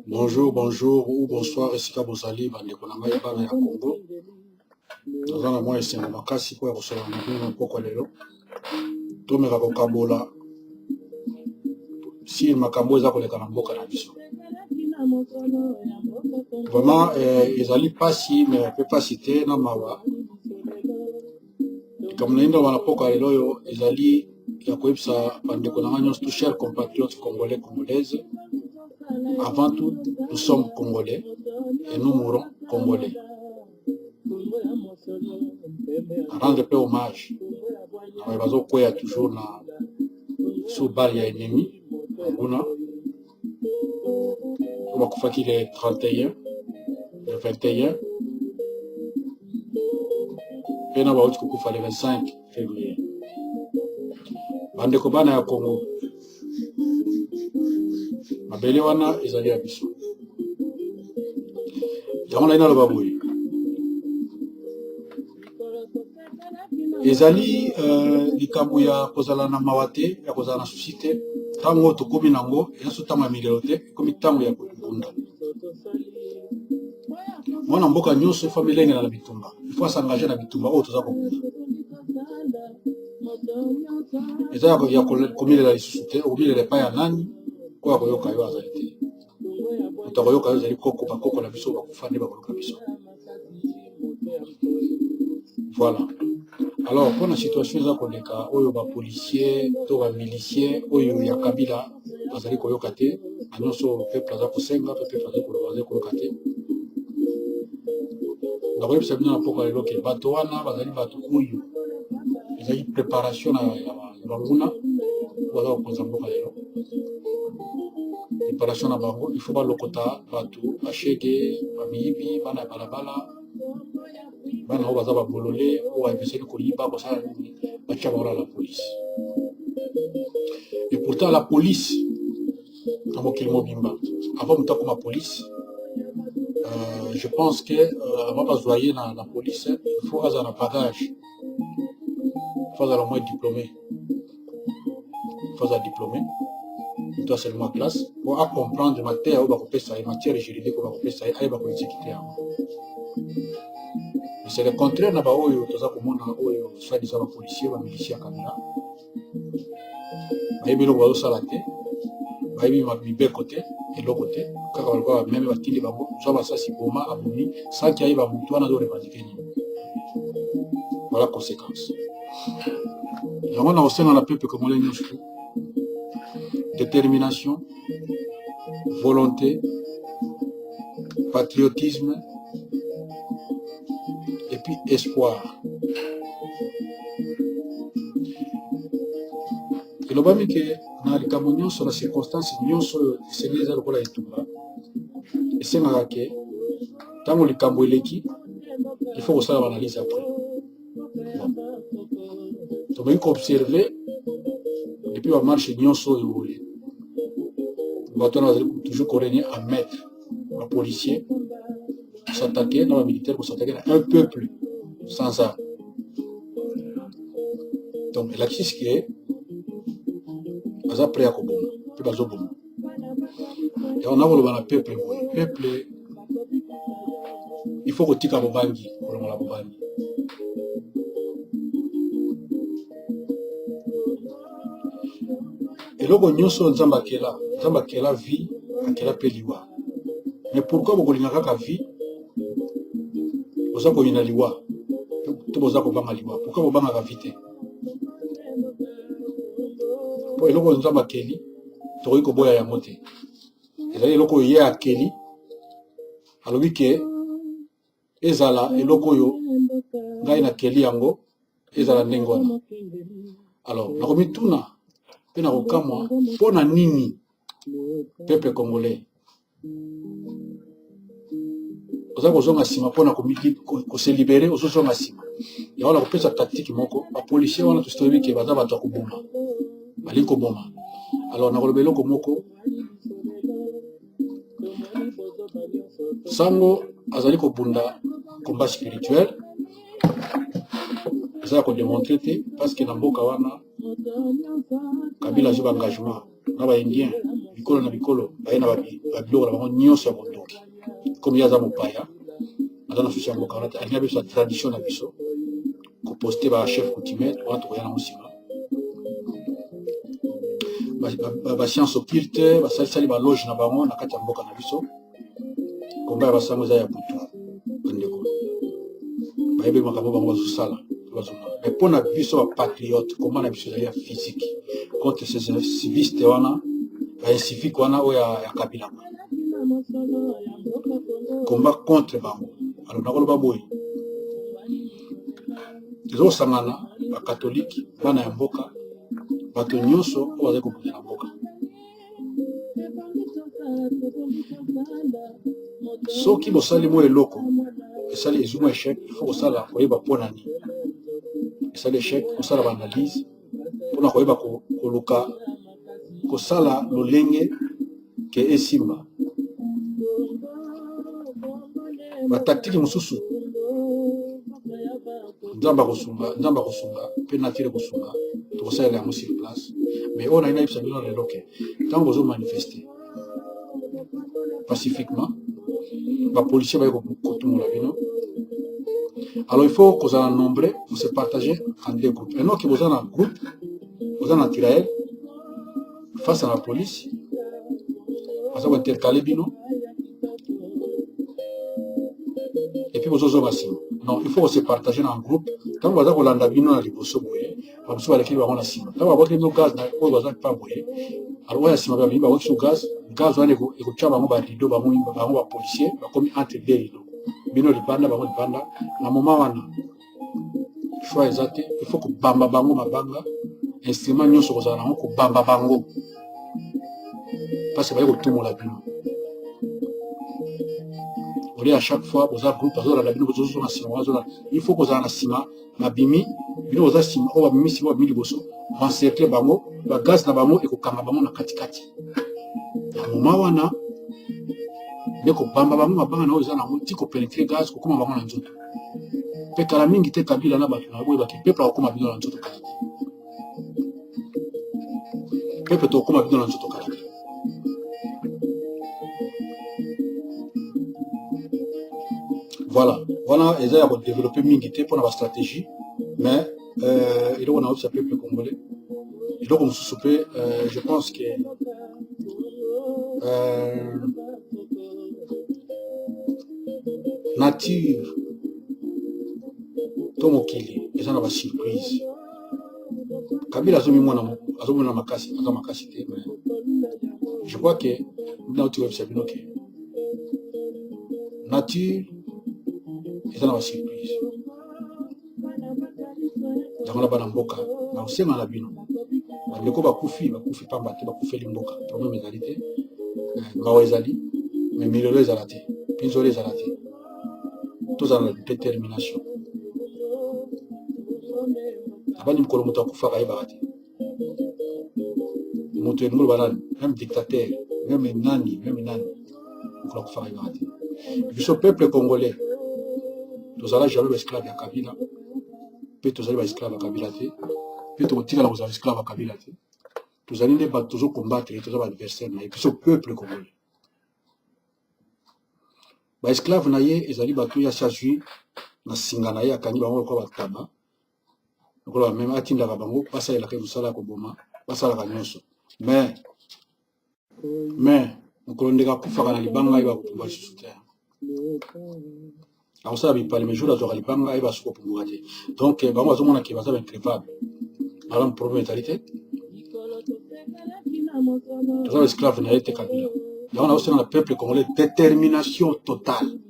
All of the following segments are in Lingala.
Bonjour, bonjour ou bonsoir, Esika Bozali, Bandekonanga Yabana ya Congo. Nous avons moins de makasi pour recevoir un peu de tout me kabola. Si le makambo est appelé Kanamboka na biso. Vraiment, ils allaient pas si, mais on peut pas citer, non, mawa. Comme nous avons un peu ils allaient, il y a quoi ça, Bandekonanga, nos tous chers compatriotes congolais, congolaises. Avant tout, nous sommes congolais et nous mourrons congolais. Rendre peu hommage. Il y a toujours sous balle ya ennemi. On va qu'il est 31, le 21. Et on va le 25 février. Bande Kobana ya Congo. Mabele wana ezali ya biso. Yango na ina lo baboyi. Ezali likambo ya kozala na mawate ya kozala na susite tango tokomi nango ezo tama milelo te komi tango ya kotunda. Mwana mboka nyonso famille ngena na bitumba. Il faut s'engager na bitumba oyo toza kokunda. Eza ya komilela lisusite, okomilela pa ya nani kwa koyoka yo azali te. Otakoyoka yo azali koko bakoko na biso bakufandi bakoloka biso. Voilà. Alors, pour la situation, il y a des policiers, des miliciens, il y a Kabila, bazali koyokate, annonso peuple za kosenga, peuple za koyokate. D'abord, il s'agit d'un peu de l'eau bato wana, bazali bato kuyu. Il y a une préparation à Banguna, voilà au Kozamboka lelo. Préparation à Bango, il faut pas lokota, bato, achege, bamibi, bana balabala. Bana obaza babolole ou abeseli koyiba ko sala bacha bara la police. Et pourtant la police na mokili mobimba avant muta comme police je pense que avant bazoyer na la police il faut avoir un bagage, il faut avoir moins diplômé, il faut avoir diplômé toi seulement classe pour comprendre matière ou ba kopesa matière juridique ou ba kopesa ay ba ko exécuter. C'est le contraire na ba oyo toza komona oyo soit disant ba policier ba miliciens kamera ba yebelo ba osala te ba yebi ma bibe côté et l'autre côté kaka balwa même ba tili bango soit ba sasi boma abuni sans qu'il y ait ba mutu na do revendiquer ni. Voilà conséquence. Et on a aussi dans la peuple comme les nyonso détermination, volonté, patriotisme et puis espoir. Et l'obami que dans les Camerounais sur la circonstance nyonso c'est les lokola etumba. Et c'est marqué tant les Camerounais il faut aussi analyser après. Donc il faut observer et puis on marche nyonso évoluer. On va toujours corrigner à mettre un policier s'attaquer dans la militaire pour s'attaquer à un peuple sans armes. Donc l'axis qui est prêt à Koboma, puis Bazoboma. Et on a le peuple, il faut que tu aies un bangi pour le bangi. Et là, on a Zambakela vie, Akela Peliwa. Mais pourquoi vous voulez une vie? Vous avez une liwa. Vous avez une liwa. Pourquoi vous avez une vie? Pour les gens qui ont Kelly, tu as un boya yamote. Et là, les gens qui ont Kelly, alors que ezala eloko yo ngai na Kelly yango ezala ndengwana. Alors, na komituna pe na kokamwa pona nini peuple congolais. Oza kozonga sima pona ko se libérer ozozonga sima. Ya wana kopesa tactique moko, ba policier wana tustobi ke baza bato akoboma. Bali koboma. Alors na kolobelo ko moko Sango azali ko bunda combat spirituel. ça qu'on démontrer parce que dans Mboka wana Kabila a un engagement na ba indien bikolo na bikolo ba na ba biloko na bango nyonso ya bondoki comme yaza mopaya azana susi ya Mboka wana alinga biso tradition na biso ko poster ba chef coutumier wana to yana musima ba science occulte ba sali ba loge na bango na kati ya Mboka na biso komba ba sango za ya butu ndeko ba yebe makambo bango ba sala. Mais pour la vision patriote, comment la vision physique contre ces civistes, les civiques, ou ya Kabila. Combat contre Bango. Alors, nous avons baboui. Les autres sangana, les catholiques, bana Mboka, bato nyonso, ou avec na Mboka. Ceux qui vont salir moi les locaux, et ça les humains échecs, il faut que ça la voyez pour nani. Ça l'échec, on ça l'analyse, on a quoi koluka, ko sala lolenge ke esimba. Ba tactique mususu. Ndamba kosunga, penatire kosunga, to ça la sur place. Mais on a une émission dans les locaux. Quand vous manifester pacifiquement, les policiers vont tout le monde. Alors il faut que vous en nombreux, vous se partagez en deux groupes. Et non que vous en un groupe, vous en tirez face à la police, vous intercalez bino, et puis vous osez aussi. Non, il faut se partager en groupe. Tant que vous avez un bino dans les bosses, vous avez l'équipe à la cime. Tant que vous avez le gaz, vous n'avez pas bouillé. Alors vous avez cime, vous avez le gaz, vous avez le chaba, vous avez le policier, vous avez entre deux. Bino libanda bango libanda na moment wana choix exact il faut que bamba bango mabanga instrument nyonso kozala nango ko bamba bango parce que baye ko tumola bino oli à chaque fois boza groupe azola la bino bozo na sima azola il faut kozala na sima mabimi bino boza sima o babimi sima bimi liboso encercler bango ba gaz na bango e ko kanga bango na katikati na moment wana Deko bamba bango mabanga na oza na moti ko pénétrer gaz ko kuma bango na nzoto. Pe kala mingi te Kabila na bato na boye ba ke peuple ko mabino na nzoto kala. Peuple to ko mabino na nzoto kala. Voilà, ils ont développé mingi te pour la stratégie, mais il on a aussi peuple congolais. Et donc on se soupe, je pense que nature tomokili eza na ba surprise Kabila azomona makasi te mais je crois que na tu website binoke nature eza na ba surprise jamana bana mboka na usenga na bino bandeko bakufi pamba te bakufeli mboka problème ezali te mawa ezali mais milolo ezala te pinzolo ezala te tous en détermination. Abani mukolo moto akufaka yeba te. Moto ngolo banani, même dictateur, même nani. Mukolo akufaka yeba te. Biso peuple congolais. Tous ala jamais esclave ya Kabila. Pe tous ala esclave ya Kabila te. Pe to tika la aux esclave ya Kabila te. Tous ala ne ba toujours combattre, tous ala adversaire na biso peuple congolais. Ba esclave na ye ezali bato ya chasui na singa na ye akangi bango ko bataba ko la même atinda ka bango pasa ela ke musala ko boma pasa la nyonso mais ko ndeka kufa kana libanga iba kutumba sute alors ça bi parler mais jour la libanga iba suko pumbuka te donc bango azomona ke baza increvable alors problème mentalité tous les esclaves na été Kabila. Là, on a aussi dans le peuple congolais détermination totale.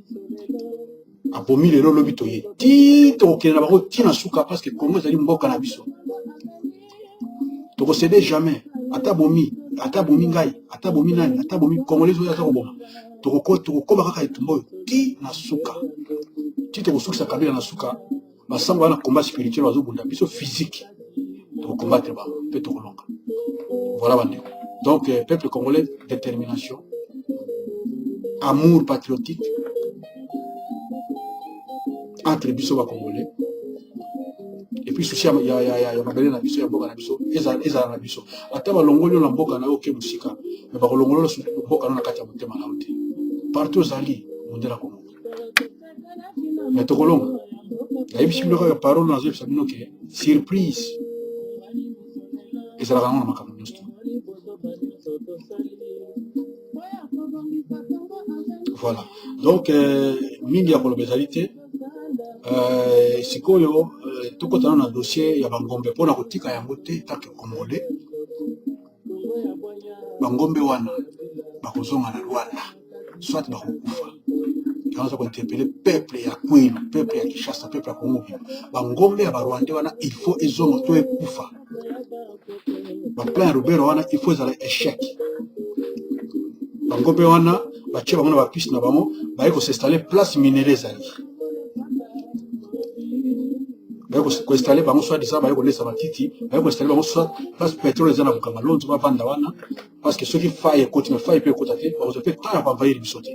Abomi le lobby toye. Ti to okena bango ti na suka parce que Congo ezali mboka na biso. To ko céder jamais. Ata bomi ngai, ata bomi nani, ata bomi congolais oyo ata ko boma. To ko ba kaka etumbo ti na suka. Ti to ko sukisa Kabila na suka. Basango wana combat spirituel bazo bunda biso physique. To ko combattre ba pe to ko longa. Voilà bande. Donc peuple congolais détermination. Amour patriotique entre biso ba congolais et puis souci ya mabele na biso ya mboka na biso ezala na biso ata balongoli na mboka na yo ke musika mais bakolongolo mboka na kati ya motema na te partout ozali mondela Congo mais tokolonga nayebi bino kaka parole nazoyebisa bino ke surprise ezalaka ngo na makambo nyonso voilà donc mingi ya koloba ezali te sikoyo tokotana na dossier ya bangombe mpona kotika yango te take congolais bangombe wana bakozonga na Rwanda soit bakokufa yango kointerpele peuple ya Kwilu peuple ya Kinshasa peuple ya Congo bangombe ya barwandais wana il faut ezonga to ekufa baplan ya Rubero wana il faut ezala échec bangombe wana batie bango na bapiste na bango baye kosinstalle place minere ezali koinstalle bango soit disa baye kolesa matiti baye koinstalle bango soit place pétrole eza na kokanga lonzo bavanda wana parce que soki faille ekoti me faille mpe ekota te bakozwa mpe temps ya koenvahir biso te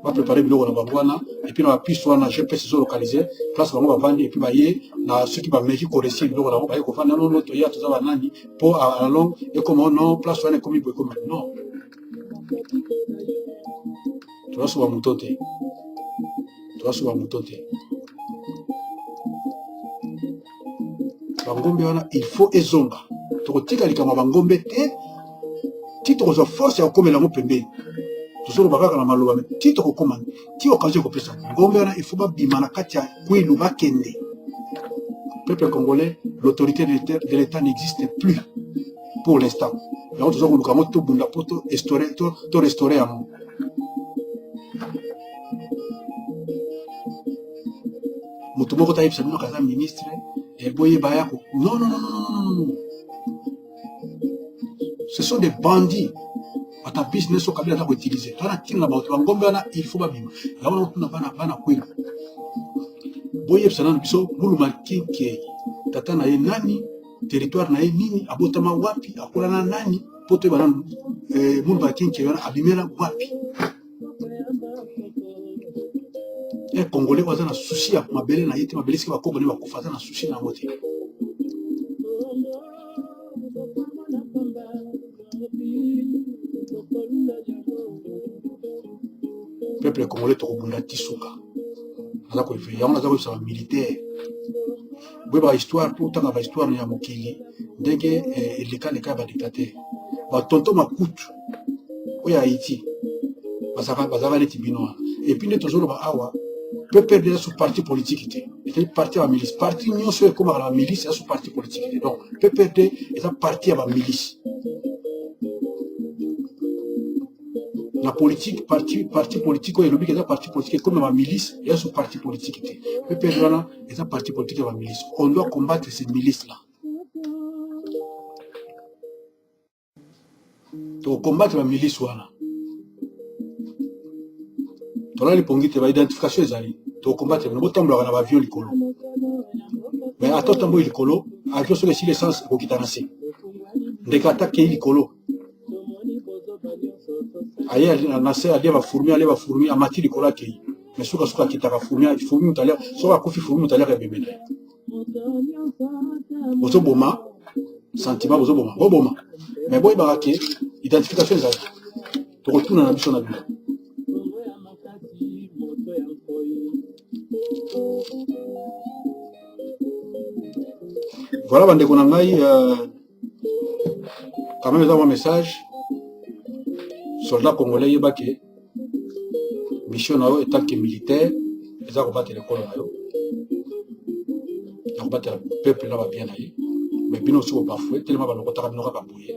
baprépare biloko na bango wana epuis na bapiste wana gps ezolocalize place bango bavandi epuis baye na soki bameki koresie biloko na bango baye kovanda nono toya toza banani mpo along ekoma non place wana ekomi boye ekomi non tozasoba moto te tozasoba moto te bangombe wana il faut ezonga tokotika likambo bangombe te ti tokozwa force ya kokomela yango pembeni tozoloba kaka na maloba ti tokokoma ti occasion kopesa ngombe wana il faut babima na kati ya Kwilu bakende peuple congolais l'autorité de l'état n'existe plus pour l'instant yango toza koluka yango tobunda mpo to restaurer yango moto moko tayebisa bino kaza ministre eboyeba yako non non non non non ce sont des bandits ata business okabila ta koutiliser tona tinga bato bangombe wana il faut babima yango tuna bana Kwilu boyebisa nano biso Muluma Kinke tata na ye nani territoire na ye nini abotama wapi akolana nani po toyeba nano Muluma Kinke wana abimela wapi Congolais waza na souci ya mabele na ye te mabele siki bakongole bakufa aza na souci na yango te peuple congolais tokobunda ti suka aza koefe yango naza koyebisa bamilitaire boyeba bahistoire mpo otanga bahistoire ya mokili ndenge elekaleka ya badictateur batonto makutu oyo haïti bazalaka neti bino wana epuis nde tozoloba awa PPRD eza sous parti politique te ezali parti ya bamilisi parti nyonso oyo ekomaka na bamilisi eza sous parti politique te donc PPRD eza parti ya bamilisi la politique parti politique oyo elobiki eza parti politique comme ma milice eza sous parti politique te PPRD wana eza parti politique ya bamilisi on doit combattre ces milices là tokocombattre bamilisi wana tolali pongi te baidentification ezali tokocombattre bino botambolaka na bavion likolo mais ata otamboyi likolo avion soki esili essence ekokita na se ndeke atakei likolo aye na se alia bafourmi amati likolo akei mais soki akitaka fourmi mutalia soki akufi fourmi mutaliaka ebemena bozoboma sentiment bozoboma boboma mais boyebaka ke identification ezali tokotuna na biso na bino voilà bandeko na ngai quand même eza mwa message soldat congolais yebake mission na yo etanke militaire eza kobatela ekolo na yo ya kobatela peuple na babien na ye mais bino osi bobafue telema balokotaka bino kaka boye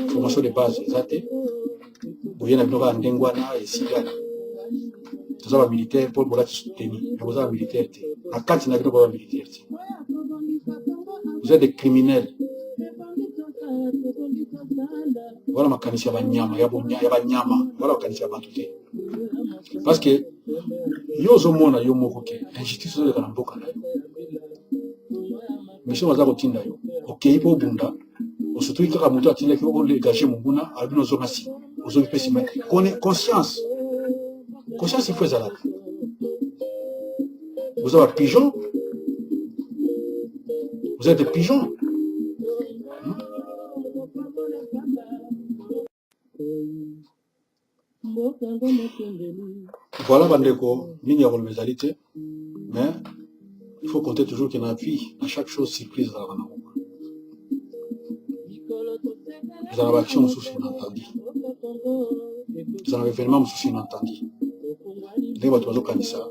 formation de base eza te boye na bino kaka ndenge wana esigana toza bamilitaire mpo bolati souteni mais boza bamilitaire te na kati na bino boza bamilitaire te vous êtes des criminels voilà makanisi ya banyama ya banyama voilà makanisi ya bato te parce que yo ozomona yo moko ke injustice ozoleka na mboka na yo mission baza kotinda yo okei mpo obunda osotuki kaka moto atindaki olegage monguna albino ozonga nsima ozongi mpe nsima conscience il faut ezalaka Vous avez un pigeon. Vous êtes des pigeons. Voilà, Bandeko, mais il faut compter toujours qu'il y a une vie, à chaque chose surprise dans la main. Vous avez action sous inattendu. Vous avez événement sous inattendu. Les votre oiseau canissa,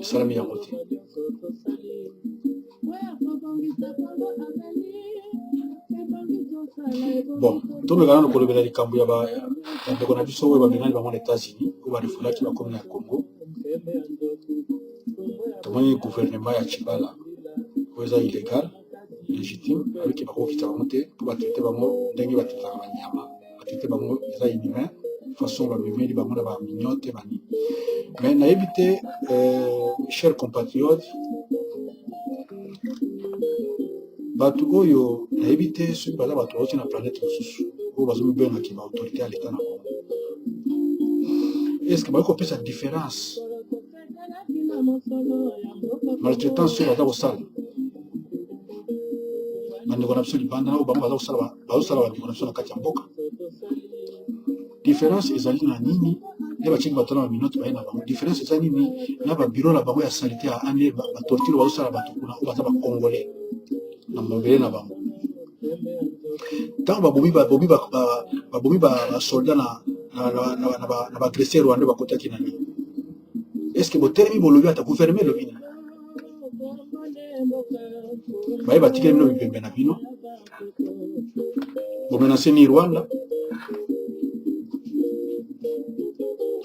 ça l'a mis à côté. Bon, tout le monde a dit que les aux États-Unis, ou les réfugiés qui vont comme au Congo. Tout le gouvernement a Chibala, c'est illégal, légitime, avec qui va monter pour traiter dengue va traiter va traiter les inhumains, façon va mener les bamons va mignoter bani. Mais n'a évité, chers compatriotes, batu oyo na évité ceux qui baza batu aussi na planète mosusu oyo bazomibenga ki ba autorité à l'état na Congo. Est-ce que bakoki kopesa différence maltraitance oyo baza kosala bandeko na biso libanda oyo bango bazosala bandeko na biso na kati ya mboka? Différence ezali na nini nde batiaki bato na baminote baye na bango? Différence eza nini na babiro na bango ya salite ya ane batortire bazosala bato kuna oyo baza bacongolais na mabele na bango? Ntango babomi basoldat na bagressé rwanda bakotaki na nini? Est ce que botelemi bolobi ata gouvernement elobi nini? baye batikeli bino bipembe na bino bomenase ni Rwanda,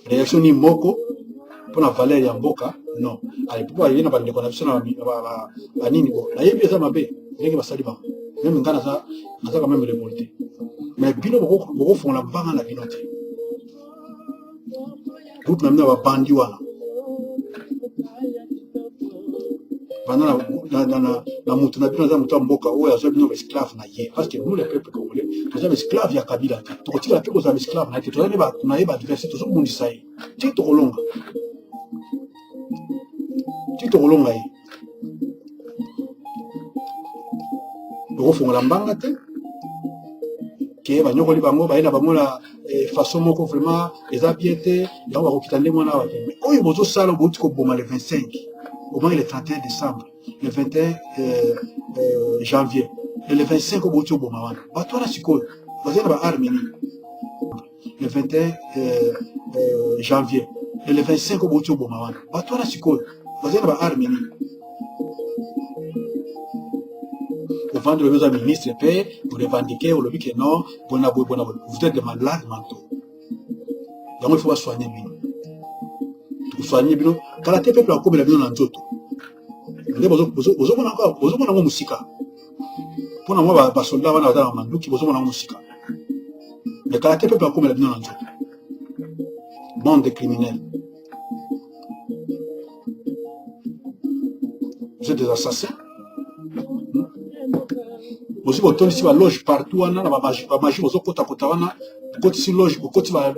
réaction ni moko mpona valeur ya mboka? Non. Ale po aye na bandeko na biso na banini bo nayebi eza mabe ndenge basali bango, meme nga naza quand même révolté, mais bino bokofongola mbanga na bino te. Groupe na bino ya babandi wana banda na mutu na bino aza mutu ya mboka oyo azwa bino baesclave na ye, parce que nous le peuple congolais toza baesclave ya Kabila te, tokotikala mpe kozala baesclave na ye te, tonaye baadversité tozobundisa ye tiki tokolonga ye tokofongola mbanga te ke banyokoli bango baye na bango na façon moko vraiment eza bien te yango bakokita ndenge wana awa te. Mais oyo bozosala bouti koboma le 25 au moins le 31 décembre, le 21 janvier, et le 25 au bout de Bomawan. Bato na sikoyo, bazali na ba Arménie. Le 21 janvier, et le 25 au bout de Bomawan. Bato na sikoyo, bazali na ba Arménie. Au vendre le besoin ministre paix, vous revendiquez, vous le dites que non, vous êtes des malades mentaux. Donc il faut soigner bino. Soigner bino, quand la peuple a comme la bino na nzoto. Ndé bozomona ngo musika. Pona moi ba soldat wana bazala manduki bozomona ngo musika. Le karaté peuple a comme la bino na nzoto. Bande de criminels. Vous êtes des assassins. Aussi boton ici ba loge partout wana na ba magie bozokota kota wana côté si loge côté ba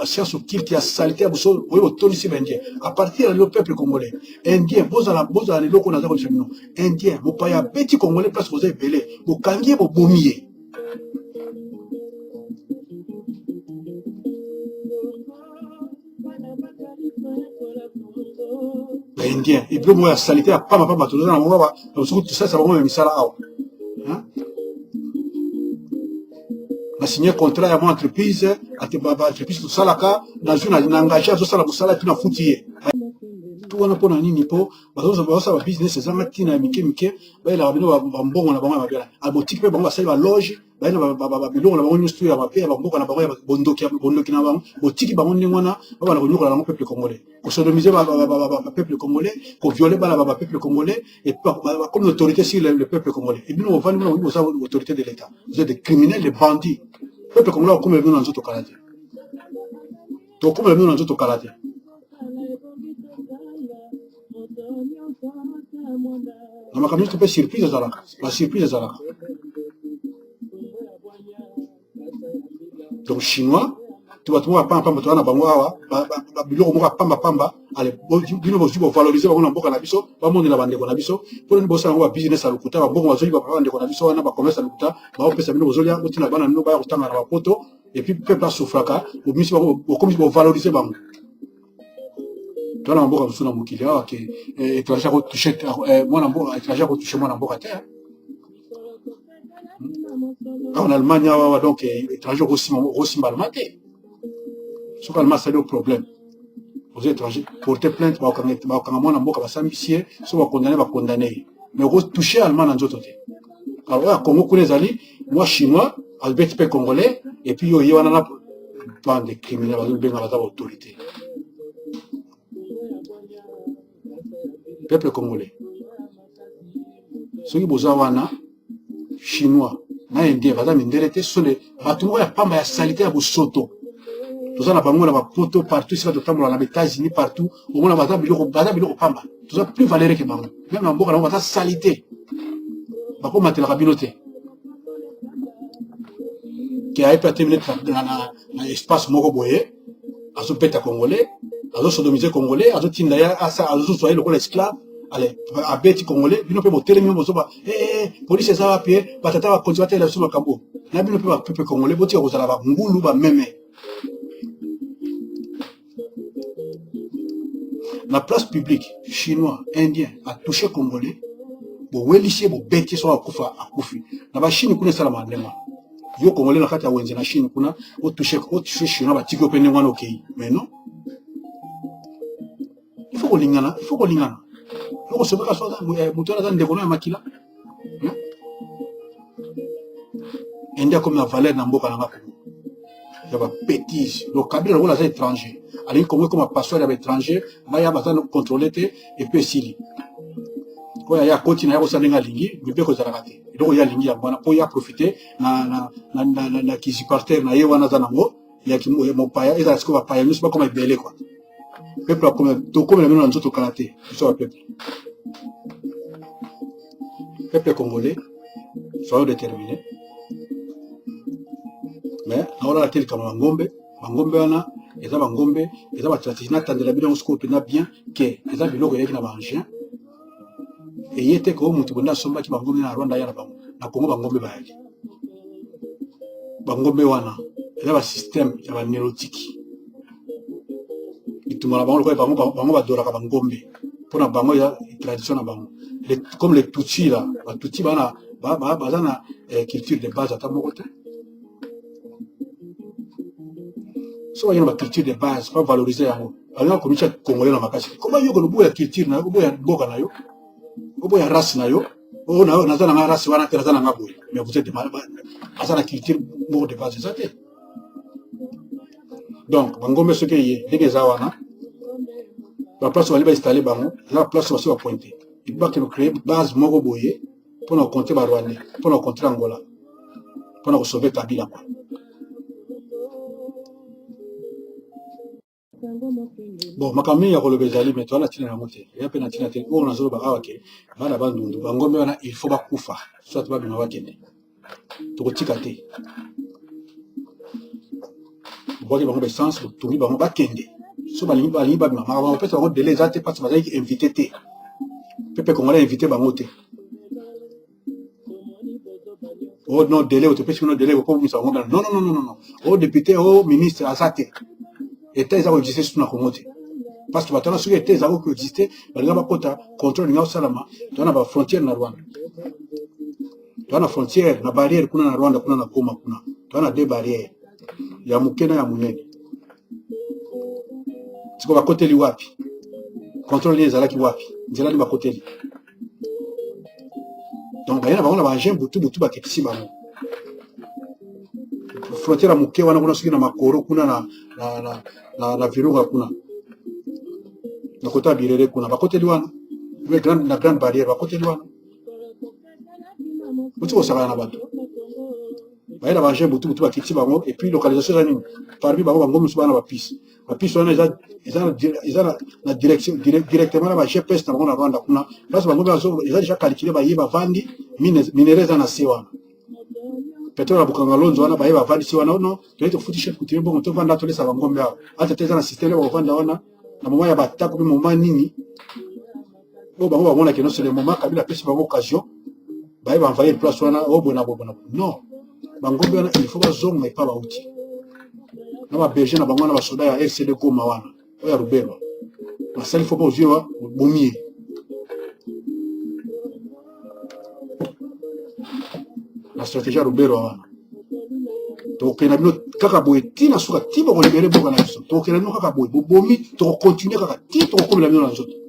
science occulte ya saleté ya boso oyo boton ici bendie à partir du peuple congolais indien bozala le loko na za ko chemino indien mopaya petit congolais place boza ebele bokangie bobomiye indien et puis moi salité a pas tout dans moi ça va me misala awa hein na signé contrat à mon entreprise entreprise tout ça là ka dans une engagé ça la musala puis na futier tout wana pona nini po bazo ba business za matina mike ba la bino ba mbongo na bango ba bela a boutique pe bango ba sala ba loge ba ba bilongo na bango nyustu ya ba pe ba mboka na bango ya bondoki na bango boutique bango ndingwana ba na konyoka na peuple congolais ko sodomiser ba peuple congolais ko violer ba peuple congolais et comme l'autorité sur le peuple congolais et bino vandi na vous avez l'autorité de l'état, vous êtes des criminels, des bandits. Peuple congolais comme bino na nzoto kalaté to comme bino na nzoto kalaté. Na makambo tu peux surprise ezalaka la surprise ezalaka. Donc chinois tu vas trouver pamba to na bango awa ba biloko moko pamba allez bino bozu bo valoriser ba na mboka na biso ba monde na bande ko na biso pour ni bosa ngo ba business a lokuta ba bongo bazoli ba bande ko na biso wana ba commerce a lokuta ba opesa bino bozolia botina bana no ba ko tanga na ba poto et puis peuple a souffraka bo misi ba comme bo valoriser bango tona mboka musuna mukili awa ke étranger ko toucher moi na mboka étranger ko toucher moi na mboka terre en Allemagne donc étranger aussi mal maté ce qu'on a c'est le problème aux étrangers porter plainte ba kanga moi na mboka ba sambisie so ba condamner mais ko toucher allemand na nzoto te alors à Congo kuna ezali moi chinois albert pe congolais et puis yo wana na plan de criminels ba benga ba autorité peuple congolais ceux qui boza wana chinois na indien baza mindele te so le bato ya pamba ya salité ya bosoto toza na bango na ba poto partout si bato tambola na États-Unis partout au moins baza biloko pamba toza plus valeur que bango même na mboka na baza salité bako matela bino te qui a été terminé na espace moko boye azo peta congolais azo sodomiser congolais azo tinda ya asa azo soyer le esclave allez abeti congolais bino pe botelemi bozo ba police za wapi batata ba konti batela sur makambo na bino pe ba peuple congolais boti ko zala ba ngulu ba meme la place publique chinois indien a touché congolais bo welisi bo beti so akufa akufi na ba Chine kuna sala mandema yo congolais na kati ya wenze na Chine kuna o touché chinois ba tiko pe ngwana okay mais non il faut kolingana loko soka so mutona za ndeko na makila india comme la valeur na mboka na ngako ya ba bêtise le kabila wala za étranger ali comme passeport ya étranger ba ya bazana contrôler te et puis sili ko ya continue ya kosalenga lingi bibe ko zala kate loko ya lingi ya bana po ya profiter na kisi parterre na ye wana za nango ya kimo ya mopaya eza siko ba paya nyuso ba comme belé quoi peuple comme la mino nzoto kalaté so peuple congolais soyons déterminés mais on a la télé comme ngombe wana eza ba ngombe eza ba stratégie na tandela bino siko pena bien que eza biloko yaki na ba ancien et yete ko mutu bonda somba ki ba ngombe na Rwanda ya na bango na Congo ba ngombe ba yaki ba ngombe wana eza ba système ya ba neurotique itumala bango ko bango ba dora ka ba ngombe pona bango ya tradition na bango comme les Tutsi là ba Tutsi bana bazana culture de base ata moko te so y a une culture de base pas valoriser yango alors comme ça congolais na makasi comment yo ko boya culture na ko boya boka na yo ko boya race na yo o na na zana race wana tera zana ngabo mais vous êtes de mal azana culture moko de base ça te donc bangombe ce que y ndenge za wana la place va installer bango la place va pointer il va créer base moko boye pour nous compter ba Rwanda pour nous compter Angola pour nous sauver Kabila quoi. Bon makamii ya kolobe zali mais toi la tina na mote ya pe na tina te on azolo ba awake bana bandundu bangombe wana il faut ba kufa soit ba bima wakende to kotika te boki bango be sens to mi bango bakende so ba limba bima ma peut être délai za te parce que bazaki invité te pepe congolais invité bango te oh non délai au te pesi no délai ko misa ngombe non oh député oh ministre azate et ils ont existé sur la communauté parce que maintenant ceux qui ont existé ils ont pas contrôle ni salama dans la frontière na Rwanda dans la frontière na barrière kuna na Rwanda kuna na Goma kuna dans deux barrières ya mukena ya munene siko ba côté li wapi contrôle ni ezalaki wapi nzela ni ba côté li donc bayana ba on ba agent butu ba ketisi ba frontière muke wana kuna siki na makoro kuna na virunga kuna na kota birere kuna bakote liwana le grande barrière bakote liwana mutu osaka na bato bayela ba jeune butu ba kiti bango et puis localisation za nini parmi bango bango musu bana ba piste wana eza na direction directement na ba GPS na bango na Rwanda kuna parce bango bazo eza déjà calculé ba yiba vandi minereza na sewa pétrole bukanga lonzo wana baye bavandi si wana no to futi chef kutimbo bongo to vanda to lesa ngombe hao ata teza na système ba vanda wana na moment ya batako pe moment nini oyo bango bamona ke non c'est le moment Kabila apesi bango occasion baye baenvoye place wana oyo boye na boye na boye non bangombe wana il faut bazonga epa bauti na baberger na bango wana basoda ya RCD Goma wana oyo ya Rubero basali fo bozwi wa bomie la stratégie ya Rubero wana tokokenda bino kaka boye ntina suka ti bakolibere boka na biso tokokenda bino kaka boye bobomi tokokontinue kaka ti tokokomela bino na nzoto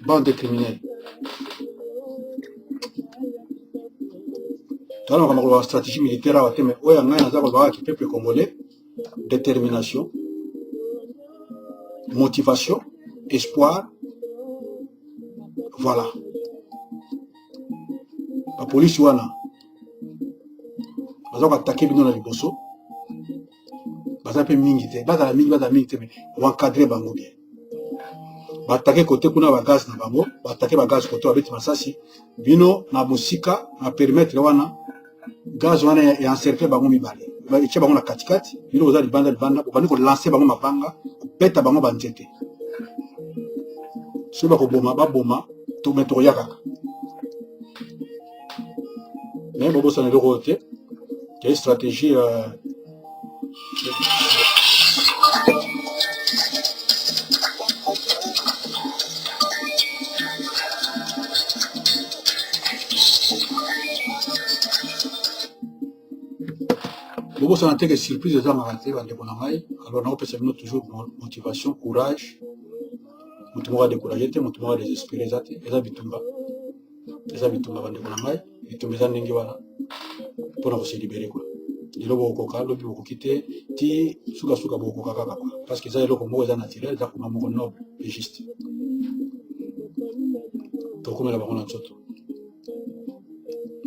bande de criminels tala makambo ya stratégie militaire awa te mais oyo ngai naza kolobaka peuple congolais détermination motivation espoir voilà bapolisi wana baza koatake bino na liboso baza mpe mingi te bazala mingi te mais oencadre bango bien baatake kote kuna bagaz na bango baatake bagaz kote babeti masasi bino na mosika na perimetre wana gaz wana ya encercle bango mibale etie bango na katikati bino koza libanda bobandi kolanse bango mabanga kopeta bango banzete soki bakoboma baboma me tokoya kaka me bobosana eloko oyo te ke stratégie bobosana te ke surprise ezangaka te bandeko na ngai alors nakopesa bino toujours motivation courage moto moko adécourage te moto moko adésespéré eza te eza bitumba bandeko na ngai bitumba eza ndenge wana mpona kose libere kwa lelo bokokoka lobi bokoki te ti sukasuka bokokoka kaka kwa parce que eza eloko moko eza naturel eza kuma moko noble et juste tokomela bango na nzoto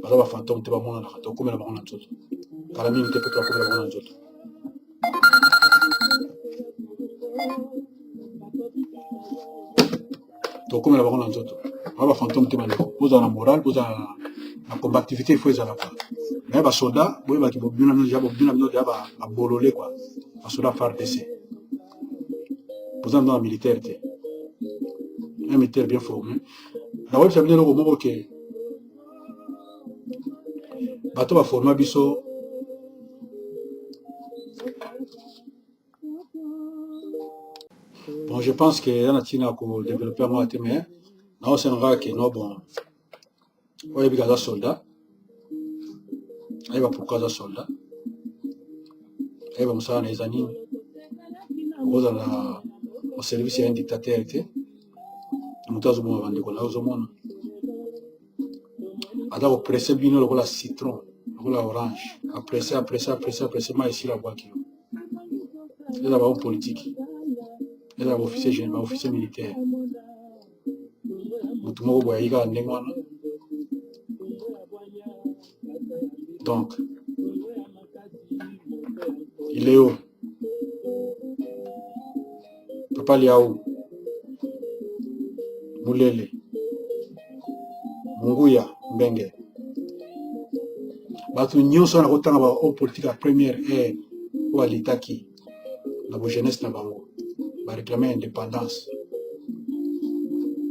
baza bafantôme te bamonanaka tokomela bango na nzoto kala mingi te mpe toakomela bango na nzoto tokomela bango na nzoto baza bafantôme te bandeko bozala na morale bozala na combativité il faut ezala kwa mais basoda boyebaki bobina bino deya babolole kwa basoda FARDC boza na militaire te un militaire bien formé nakoyebisa bino eloko moko ke bato baforma biso bon je pense que eza na ntina kodéveloppe yango te mais naosenangaka ke no bon oyebi aza soldat ayeba pourquoi aza soldat ayeba mosala na eza nini okozala au service ya un dictateur te moto azomona bandeko na ozomona aza kopresse bino lokola citron lokola orange apresse ma esila bwaki yo eza bahomme politique eza baofficier militaire motu moko boye ayi kaka ndenge wana donc il est où papa liao mulele munguya mbenge bato nyonso wana kotanga ba homme politique ya première aire oyo alitaki na bojeunesse na bango baréclame indépendance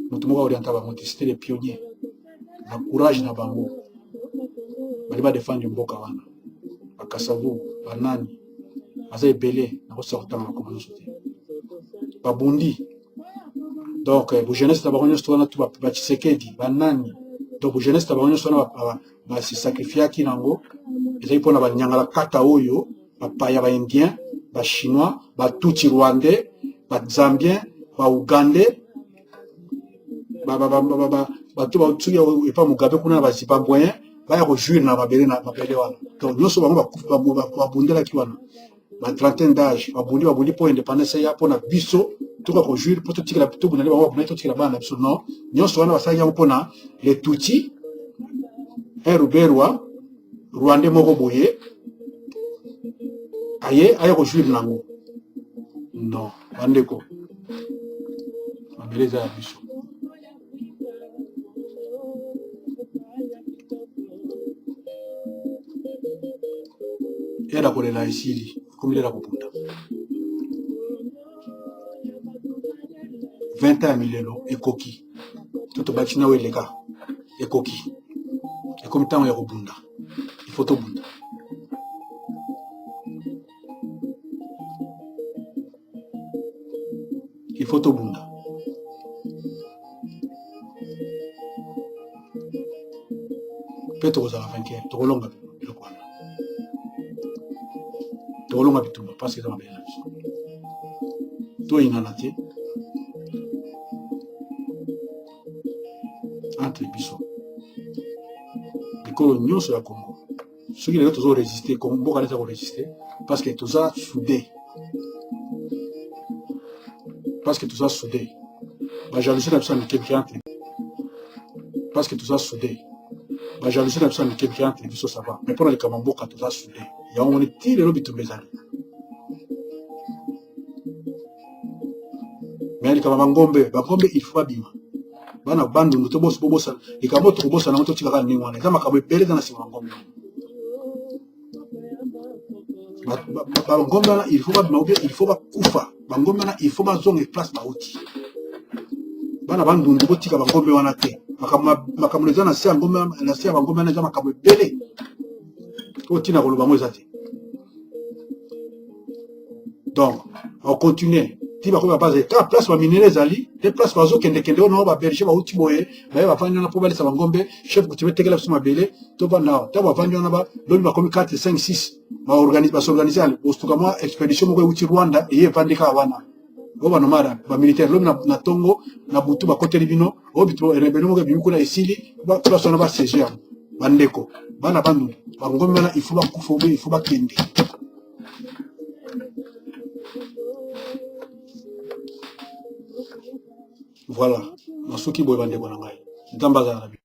moto moko aorienta bango te c'était les pionniers na courage na bango bali badefendre mboka wana bakasavu banani baza ebele nakosa kotanga makoma nyonso te babundi donc bojeunesse na bango nyonso wana tu batshisekedi banani donc bojeunesse na bango nyonso wana basisacrifiaki nango ezali mpona banyangala kata oyo bapaya baindien bachinois batuti rwandais bazambien baugandais bato batuki epa mugabe kuna na bazimbabwéen baya kojuire na mabele wana donc nyonso bango babundelaki wana ba30 d'âge babundi mpo indépendance ya mpona biso toka kojuire mpo totikela tobundali bango babundali totikela bana na biso non nyonso wana basalaki yango mpona le tuti un ruberwa rwandais moko boye aya kojuire nango non bandeko mabele eza ya biso ela kolela esili komilela kopunda 21 milelo ekoki toto bachina we leka ekoki ekomi tango ya kobunda il faut tobunda il faut tobunda pe tokozala vainqueur tokolonga biloko wana tokolonga bitumba parce que eza mabele na biso toyinana te entre biso bikolo nyonso ya Congo soki lelo tozoresiste mboka neti ya koresiste parce que toza soudé bajalousie na biso ya mike mike entre parce que toza soudé bajalousie na biso ya mike mike entre biso ça va mais mpona likama mboka toza soudé yango moni ti lelo bitumba ezali mais likama bangombe il faut babima bana bandundu to boso bobosana likambo tokobosana ngo totikaka ndenge wana eza makambo ebele eza na nsima ya ngombe bangombe wana il faut babima ubie il faut bakufa bangombe wana il faut bazonga place bauti bana bandundu botika bangombe wana te makambo eza na se ya ngombe na se ya bangombe wana eza makambo ebele otina koloba ngo eza te donc on continue ti bakomi bapaze ka place baminere ezali te place bazokendekende oyo nao baberger bauti boye baye bavandi wana mpo balisa bangombe chef coutumier tekela biso mabele tovanda awa ntango bavandi wana lobi bakomi 4 5 6 basorganize ostuka mwa expédition moko euti Rwanda eye evandi kaka wana oyo banomara bamilitaire lobi na ntongo na butu bakoteli bino oyo bitu rebelio moko ebimi kuna esili place wana basege yango bandeko bana bandundu bangombe wana il faut bakufa obe il faut bakende voilà nasuki boye bandeko na ngai nzambe azala na